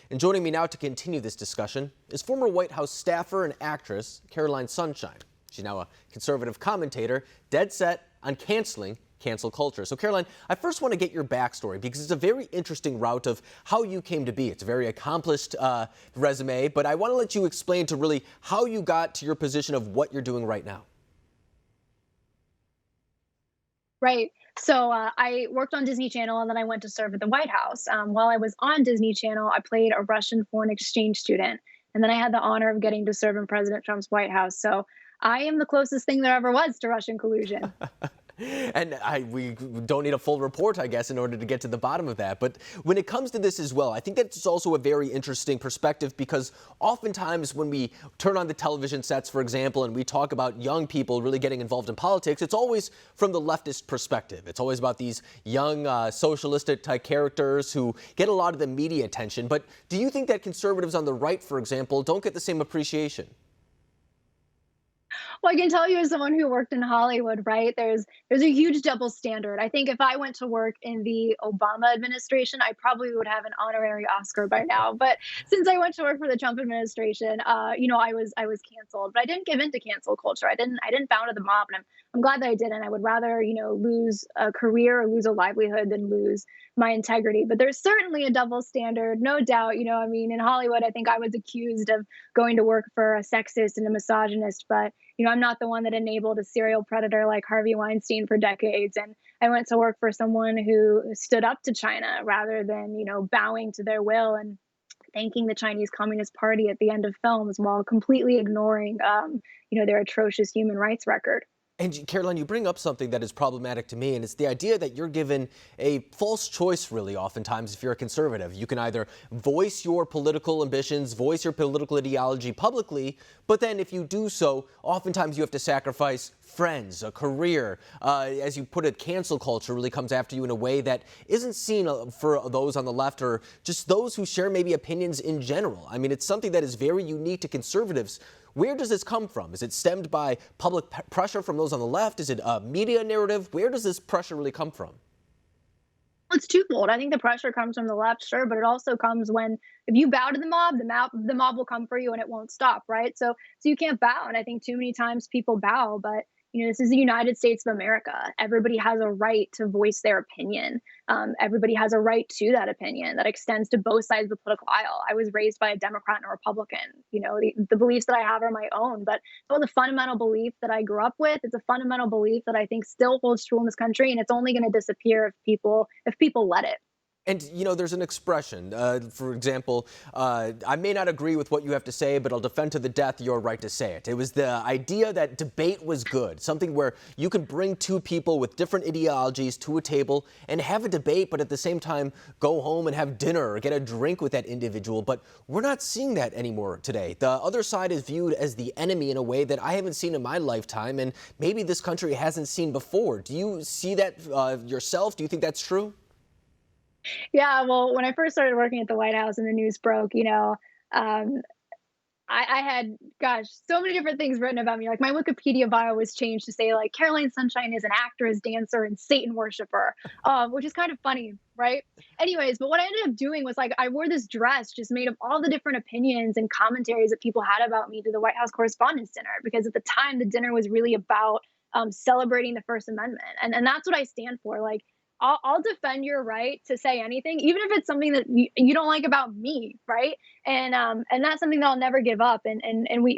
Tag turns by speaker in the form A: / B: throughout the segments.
A: And joining me now to continue this discussion is former White House staffer and actress Caroline Sunshine. She's now a conservative commentator, dead set on canceling cancel culture. So Caroline, I first want to get your backstory because it's a very interesting route of how you came to be. It's a very accomplished resume, but I want to let you explain to really how you got to your position of what you're doing right now.
B: Right. So I worked on Disney Channel and then I went to serve at the White House. While I was on Disney Channel, I played a Russian foreign exchange student. And then I had the honor of getting to serve in President Trump's White House. So I am the closest thing there ever was to Russian collusion.
A: And we don't need a full report, I guess, in order to get to the bottom of that. But when it comes to this as well, I think that's also a very interesting perspective because oftentimes when we turn on the television sets, for example, and we talk about young people really getting involved in politics, it's always from the leftist perspective. It's always about these young socialistic type characters who get a lot of the media attention. But do you think that conservatives on the right, for example, don't get the same appreciation?
B: Well, I can tell you as someone who worked in Hollywood, right? There's a huge double standard. I think if I went to work in the Obama administration, I probably would have an honorary Oscar by now. But since I went to work for the Trump administration, I was canceled. But I didn't give in to cancel culture. I didn't bow to the mob, and I'm glad that I didn't. I would rather lose a career or lose a livelihood than lose my integrity. But there's certainly a double standard, no doubt. I mean, in Hollywood, I think I was accused of going to work for a sexist and a misogynist, but I'm not the one that enabled a serial predator like Harvey Weinstein for decades. And I went to work for someone who stood up to China rather than, bowing to their will and thanking the Chinese Communist Party at the end of films while completely ignoring, their atrocious human rights record.
A: And Caroline, you bring up something that is problematic to me, and it's the idea that you're given a false choice, really, oftentimes, if you're a conservative. You can either voice your political ambitions, voice your political ideology publicly, but then if you do so, oftentimes you have to sacrifice friends, a career. As you put it, cancel culture really comes after you in a way that isn't seen for those on the left or just those who share maybe opinions in general. I mean, it's something that is very unique to conservatives. Where does this come from? Is it stemmed by public pressure from those on the left? Is it a media narrative? Where does this pressure really come from?
B: Well, it's twofold. I think the pressure comes from the left, sure, but it also comes when if you bow to the mob will come for you and it won't stop, right? So you can't bow, and I think too many times people bow, but this is the United States of America. Everybody has a right to voice their opinion. Everybody has a right to that opinion that extends to both sides of the political aisle. I was raised by a Democrat and a Republican. The beliefs that I have are my own, but it was a fundamental belief that I grew up with. It's a fundamental belief that I think still holds true in this country, and it's only going to disappear if people let it.
A: And, there's an expression, for example, I may not agree with what you have to say, but I'll defend to the death your right to say it. It was the idea that debate was good, something where you can bring two people with different ideologies to a table and have a debate, but at the same time go home and have dinner or get a drink with that individual. But we're not seeing that anymore today. The other side is viewed as the enemy in a way that I haven't seen in my lifetime, and maybe this country hasn't seen before. Do you see that yourself? Do you think that's true?
B: Yeah, well, when I first started working at the White House and the news broke, um, I had, gosh, so many different things written about me. Like my Wikipedia bio was changed to say like Caroline Sunshine is an actress, dancer, and Satan worshiper, which is kind of funny, right? Anyways, but what I ended up doing was like I wore this dress just made of all the different opinions and commentaries that people had about me to the White House Correspondents' Dinner because at the time the dinner was really about celebrating the First Amendment, and that's what I stand for. Like I'll defend your right to say anything, even if it's something that you don't like about me, right? And that's something that I'll never give up. And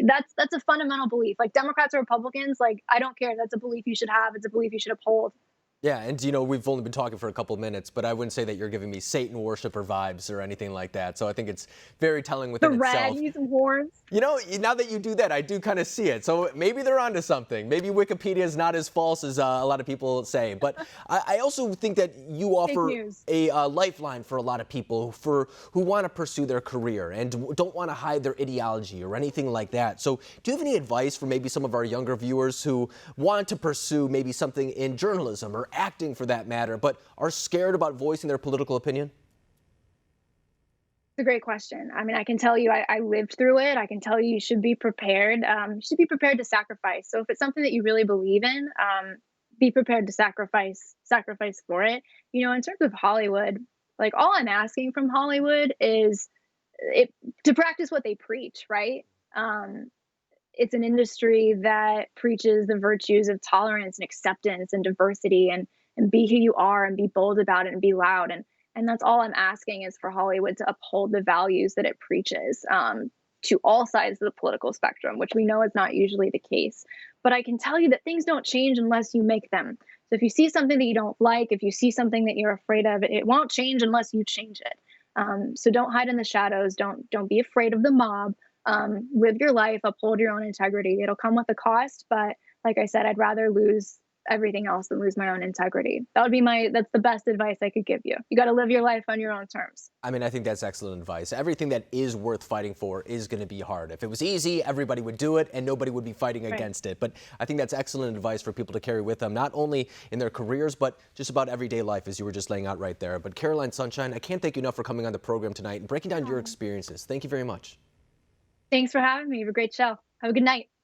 B: that's a fundamental belief. Like Democrats or Republicans, like I don't care. That's a belief you should have. It's a belief you should uphold.
A: Yeah, and we've only been talking for a couple of minutes, but I wouldn't say that you're giving me Satan worshiper vibes or anything like that. So I think it's very telling
B: The
A: within
B: rag,
A: itself.
B: use some horns.
A: Now that you do that, I do kind of see it. So maybe they're onto something. Maybe Wikipedia is not as false as a lot of people say. But I also think that you
B: Fake
A: offer
B: news.
A: a lifeline for a lot of people who want to pursue their career and don't want to hide their ideology or anything like that. So do you have any advice for maybe some of our younger viewers who want to pursue maybe something in journalism or acting for that matter, but are scared about voicing their political opinion?
B: It's a great question. I mean, I can tell you, I lived through it. I can tell you, you should be prepared. You should be prepared to sacrifice. So if it's something that you really believe in, be prepared to sacrifice for it. In terms of Hollywood, like all I'm asking from Hollywood is to practice what they preach, right? Um, it's an industry that preaches the virtues of tolerance and acceptance and diversity and be who you are and be bold about it and be loud and that's all I'm asking is for Hollywood to uphold the values that it preaches to all sides of the political spectrum, which we know is not usually the case. But I can tell you that things don't change unless you make them. So if you see something that you don't like, if you see something that you're afraid of, it won't change unless you change it. So don't hide in the shadows. Don't be afraid of the mob. Live your life, uphold your own integrity. It'll come with a cost, but like I said, I'd rather lose everything else than lose my own integrity. That's the best advice I could give you. You got to live your life on your own terms.
A: I mean, I think that's excellent advice. Everything that is worth fighting for is going to be hard. If it was easy, everybody would do it and nobody would be fighting
B: Right.
A: against it. But I think that's excellent advice for people to carry with them, not only in their careers, but just about everyday life, as you were just laying out right there. But Caroline Sunshine, I can't thank you enough for coming on the program tonight and breaking down your experiences. Thank you very much.
B: Thanks for having me. You have a great show. Have a good night.